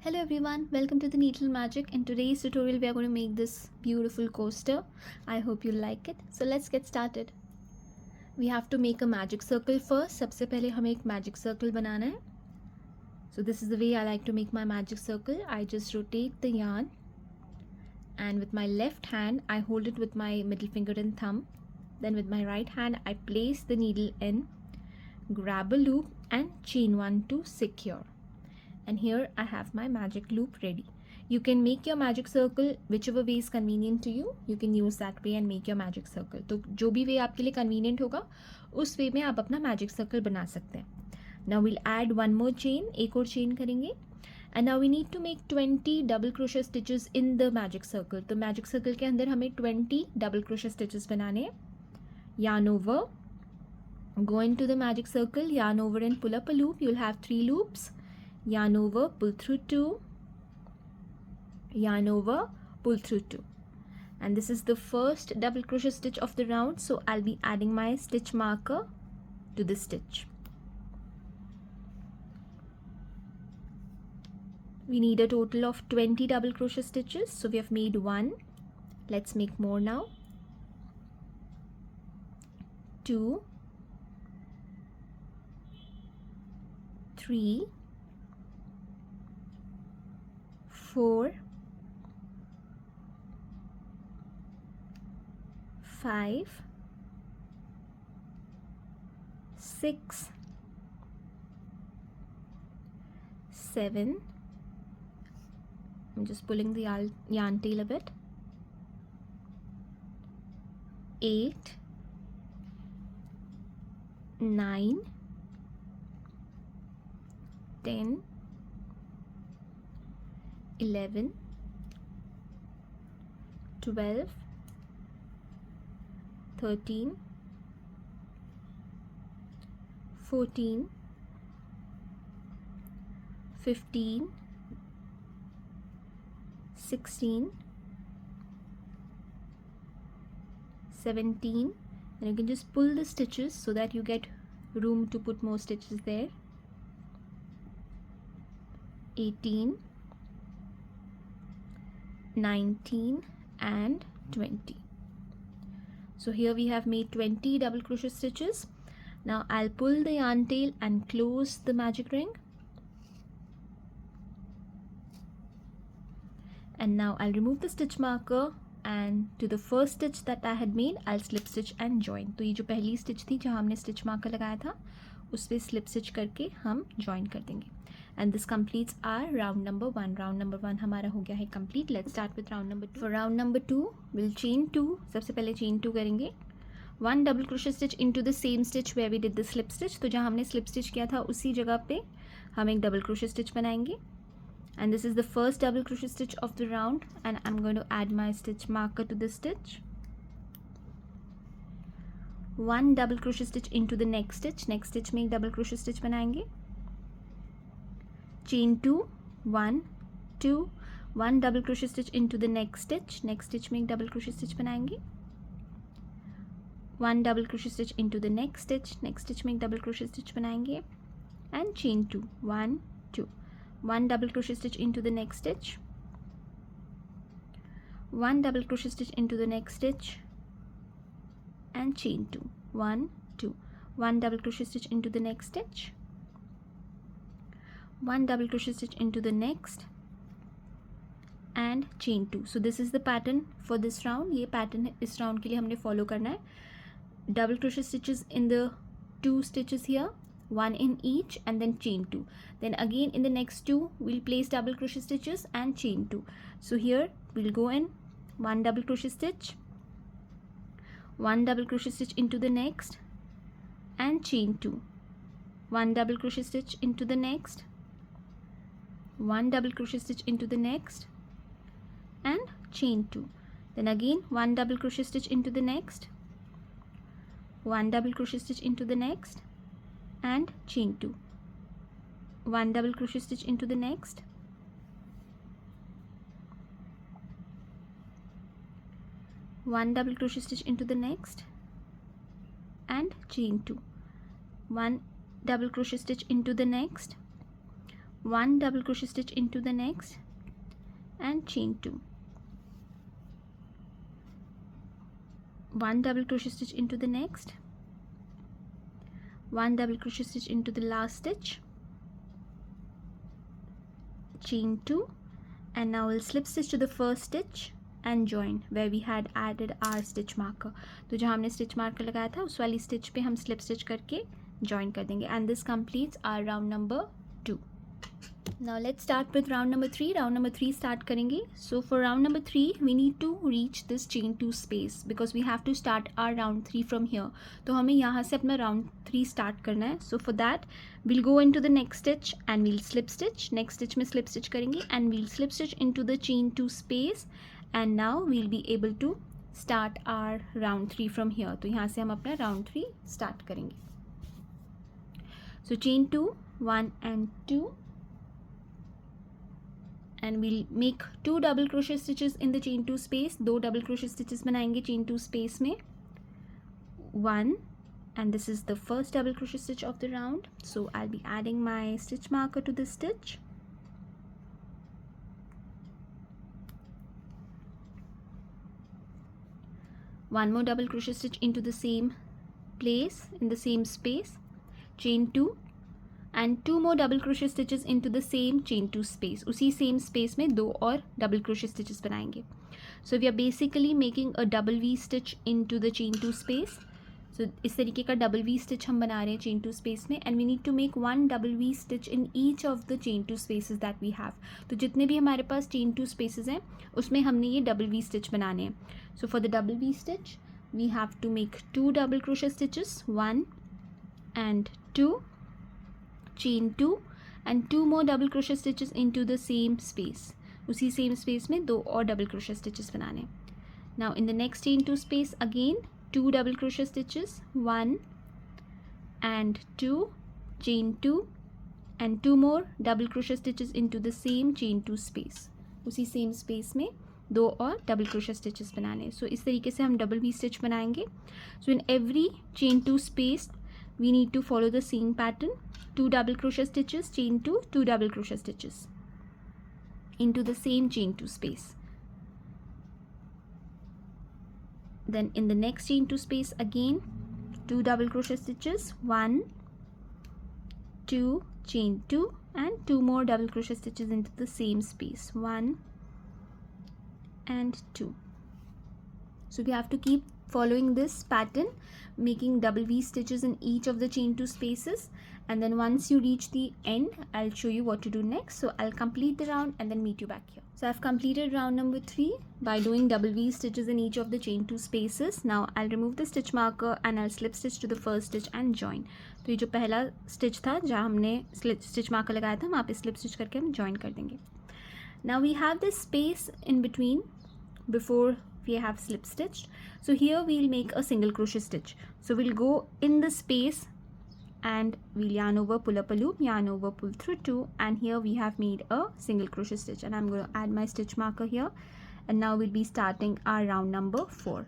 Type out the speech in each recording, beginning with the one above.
Hello everyone, welcome to the Needle Magic. In today's tutorial we are going to make this beautiful coaster. I hope you like it. So let's get started. We have to make a magic circle first. सबसे पहले हमें एक magic circle बनाना है. So this is the way I like to make my magic circle. I just rotate the yarn and with my left hand I hold it with my middle finger and thumb. Then with my right hand I place the needle in, grab a loop and chain one to secure. And here I have my magic loop ready. You can make your magic circle whichever way is convenient to you. You can use that way and make your magic circle. तो जो भी way आपके लिए convenient होगा उस way में आप अपना magic circle बना सकते हैं. Now we'll add one more chain. एक और chain करेंगे. And now we need to make 20 double crochet stitches in the magic circle. तो magic circle के अंदर हमें 20 double crochet stitches बनाने हैं. Yarn over. Go into the magic circle. Yarn over and pull up a loop. You'll have 3 loops. Yarn over, pull through 2, yarn over, pull through 2, and this is the first double crochet stitch of the round, so I'll be adding my stitch marker to the stitch. We need a total of 20 double crochet stitches, so we have made 1. Let's make more now. 2, 3, 4, 5, 6, 7. I'm just pulling the yarn tail a bit. 8, 9, 10, 11, 12, 13, 14, 15, 16, 17, and you can just pull the stitches so that you get room to put more stitches there. 18, 19 and 20. So here we have made 20 double crochet stitches. Now I'll pull the yarn tail and close the magic ring, and now I'll remove the stitch marker, and to the first stitch that I had made I'll slip stitch and join. तो ये जो पहली stitch थी जहाँ हमने stitch marker लगाया था उस पर slip stitch करके हम join कर देंगे. And this completes our round number 1. Round number 1 हमारा हो गया है complete. Let's start with round number 2. For round number 2, we'll chain 2. सबसे पहले chain 2 करेंगे. 1 double crochet stitch into the same stitch where we did the slip stitch. तो जहाँ हमने slip stitch किया था उसी जगह पे हम एक double crochet stitch बनाएंगे. And this is the first double crochet stitch of the round, and I'm going to add my stitch marker to the stitch. 1 double crochet stitch into the next stitch. Next stitch में एक double crochet stitch बनाएंगे. Chain 2, 1, 2, 1 double crochet stitch into the next stitch. Next stitch में एक double crochet stitch बनाएंगे. 1 double crochet stitch into the next stitch. Next stitch में एक double crochet stitch बनाएंगे. And chain 2, 1, 2, 1 double crochet stitch into the next stitch. 1 double crochet stitch into the next stitch. And chain 2, 1, 2, 1 double crochet stitch into the next stitch. 1 double crochet stitch into the next and chain 2. So this is the pattern for this round. ये pattern है इस round के लिए हमने follow करना है. Double crochet stitches in the 2 stitches here, 1 in each, and then chain 2. Then again in the next 2 we'll place double crochet stitches and chain 2. So here we'll go in 1 double crochet stitch, 1 double crochet stitch into the next and chain 2, 1 double crochet stitch into the next, 1 double crochet stitch into the next and chain 2. Then again 1 double crochet stitch into the next, 1 double crochet stitch into the next and chain 2, 1 double crochet stitch into the next, 1 double crochet stitch into the next and chain 2, 1 double crochet stitch into the next, 1 double crochet stitch into the next and chain 2, 1 double crochet stitch into the next, 1 double crochet stitch into the last stitch, chain 2, and now we'll slip stitch to the first stitch and join where we had added our stitch marker. तो जहाँ हमने stitch marker लगाया था उस वाली stitch पे हम slip stitch करके join कर देंगे, and this completes our round number 2. Now let's start with round number 3. Round number 3 start करेंगे. So for round number 3 we need to reach this chain 2 space because we have to start our round 3 from here. तो हमें यहाँ से अपना round 3 start करना है. So for that we'll go into the next stitch and we'll slip stitch. Next stitch में slip stitch करेंगे and we'll slip stitch into the chain 2 space, and now we'll be able to start our round 3 from here. तो यहाँ से हम अपना round 3 start करेंगे. So chain 2, 1 and 2, and we'll make 2 double crochet stitches in the chain 2 space. 2 double crochet stitches बनाएंगे chain 2 space में, 1, and this is the first double crochet stitch of the round. So I'll be adding my stitch marker to this stitch. One more double crochet stitch into the same place in the same space, chain 2, and 2 more double crochet stitches into the same chain 2 space. उसी same space में 2 और double crochet stitches बनाएंगे. So we are basically making a double V stitch into the chain 2 space. So इस तरीके का double V stitch हम बना रहे हैं chain 2 space में, and we need to make 1 double V stitch in each of the chain 2 spaces that we have. तो जितने भी हमारे पास chain 2 spaces हैं उसमें हमने ये double V stitch बनाने हैं. So for the double V stitch we have to make 2 double crochet stitches, 1 and 2, chain 2, and 2 more double crochet stitches into the same space. उसी same space में 2 और double crochet stitches बनाने. Now in the next chain 2 space again 2 double crochet stitches, 1 and 2, chain 2, and 2 more double crochet stitches into the same chain 2 space. उसी same space में 2 और double crochet stitches बनाने. So इस तरीके से हम double V stitch बनाएंगे. So in every chain 2 space we need to follow the same pattern. 2 double crochet stitches, chain 2, 2 double crochet stitches into the same chain 2 space. Then in the next chain 2 space again 2 double crochet stitches, 1, 2, chain 2, and 2 more double crochet stitches into the same space, 1 and 2. So we have to keep following this pattern, making double V stitches in each of the chain 2 spaces, and then once you reach the end I'll show you what to do next. So I'll complete the round and then meet you back here. So I've completed round number 3 by doing double V stitches in each of the chain 2 spaces. Now I'll remove the stitch marker and I'll slip stitch to the first stitch and join. तो ये जो पहला stitch था जहाँ हमने stitch marker लगाया था वहाँ पे slip stitch करके हम join कर देंगे. Now we have this space in between before we have slip stitched. So here we'll make a single crochet stitch. So we'll go in the space and we'll yarn over, pull up a loop, yarn over, pull through 2, and here we have made a single crochet stitch, and I'm going to add my stitch marker here, and now we'll be starting our round number 4.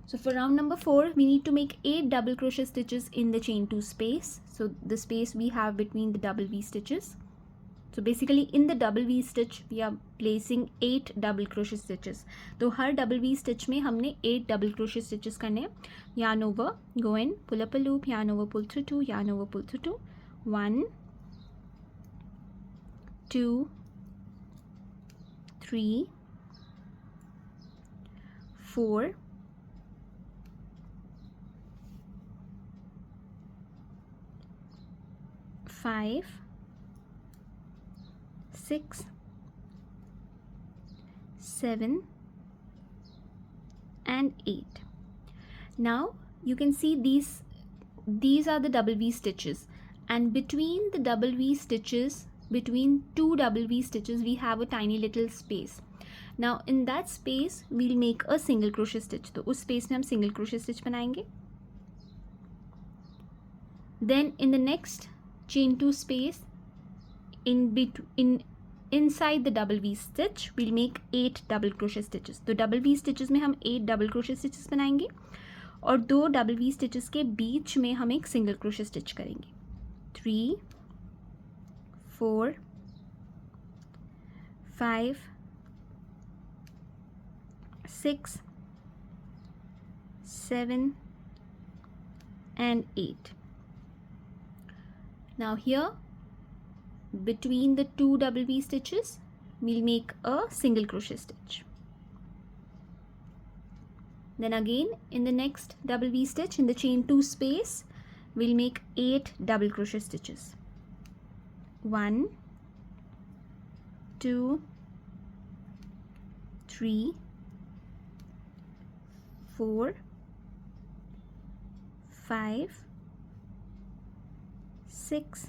So for round number 4 we need to make 8 double crochet stitches in the chain 2 space. So the space we have between the double V stitches. So basically in the double V stitch we are placing 8 double crochet stitches. तो हर double V stitch में हमने 8 double crochet stitches करने हैं. Yarn over, go in, pull up a loop, yarn over, pull through 2, yarn over, pull through 2, 1, 2, 3, 4, 5, 6, 7 and 8. Now you can see these are the double V stitches, and between the double V stitches, between 2 double V stitches we have a tiny little space. Now in that space we'll make a single crochet stitch. तो उस space में हम single crochet stitch बनाएंगे. Then in the next chain 2 space inside the double V stitch we'll make 8 double crochet stitches. तो double V stitches में हम 8 double crochet stitches बनाएंगे और 2 double V stitches के बीच में हम एक single crochet stitch करेंगे. 3, 4 5 6 7 and 8. Now here between the two double V stitches we'll make a single crochet stitch. Then again in the next double V stitch in the chain 2 space we'll make 8 double crochet stitches. 1 2 3 4 5 6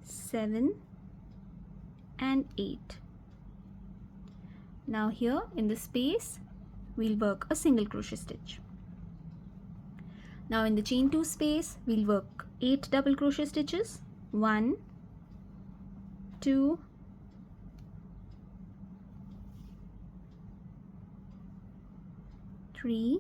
7 and 8. Now here in the space we'll work a single crochet stitch. Now in the chain 2 space we'll work 8 double crochet stitches. 1 2 3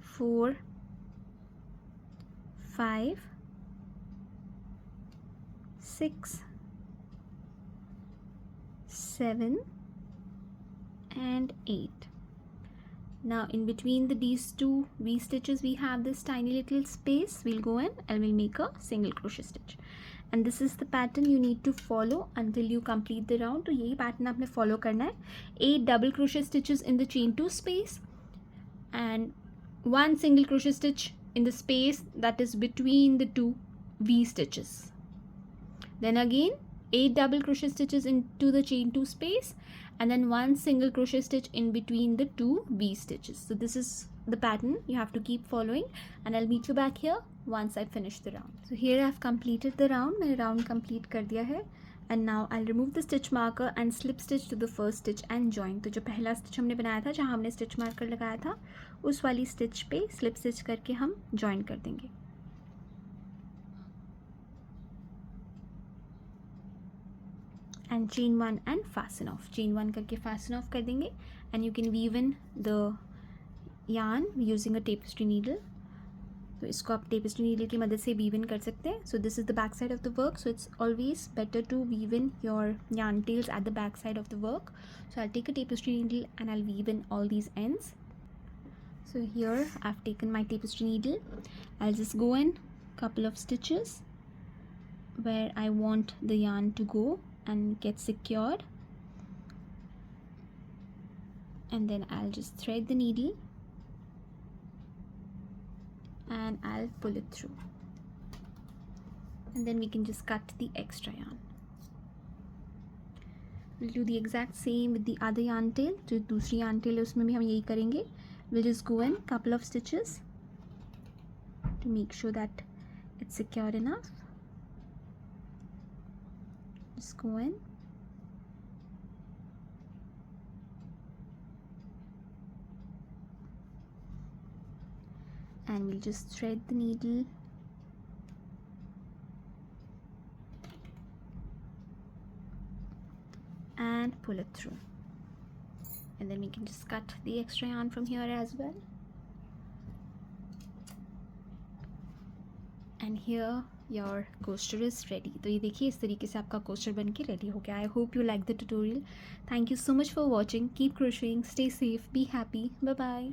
4 5 6 7 and 8. Now in between these two V stitches we have this tiny little space. We'll go in and we'll make a single crochet stitch, and this is the pattern you need to follow until you complete the round. तो यही pattern आपने follow करना है. 8 double crochet stitches in the chain 2 space and 1 single crochet stitch in the space that is between the two V stitches. Then again 8 double crochet stitches into the chain 2 space and then 1 single crochet stitch in between the two V stitches. So this is the pattern you have to keep following, and I'll meet you back here once I finish the round. So here I've completed the round. मैंने round complete कर दिया है, and now I'll remove the stitch marker and slip stitch to the first stitch and join. तो जो पहला stitch हमने बनाया था जहाँ हमने stitch marker लगाया था उस वाली stitch पे slip stitch करके हम join कर देंगे. And chain 1 and fasten off. Chain 1 करके fasten off कर देंगे, and you can weave in the yarn using a tapestry needle. तो इसको आप tapestry needle की मदद से weave in कर सकते हैं. So this is the back side of the work. So it's always better to weave in your yarn tails at the back side of the work. So I'll take a tapestry needle and I'll weave in all these ends. So here I've taken my tapestry needle. I'll just go in couple of stitches where I want the yarn to go and get secured, and then I'll just thread the needle and I'll pull it through, and then we can just cut the extra yarn. We'll do the exact same with the other yarn tail. जो दूसरी yarn tail है उसमें भी हम यही करेंगे. We'll just go in couple of stitches to make sure that it's secure enough. Just go in and we'll just thread the needle and pull it through, and then we can just cut the extra yarn from here as well. And here your coaster is ready. तो ये देखिए इस तरीके से आपका coaster बन के ready हो गया. I hope you like the tutorial. Thank you so much for watching. Keep crocheting. Stay safe. Be happy. Bye bye.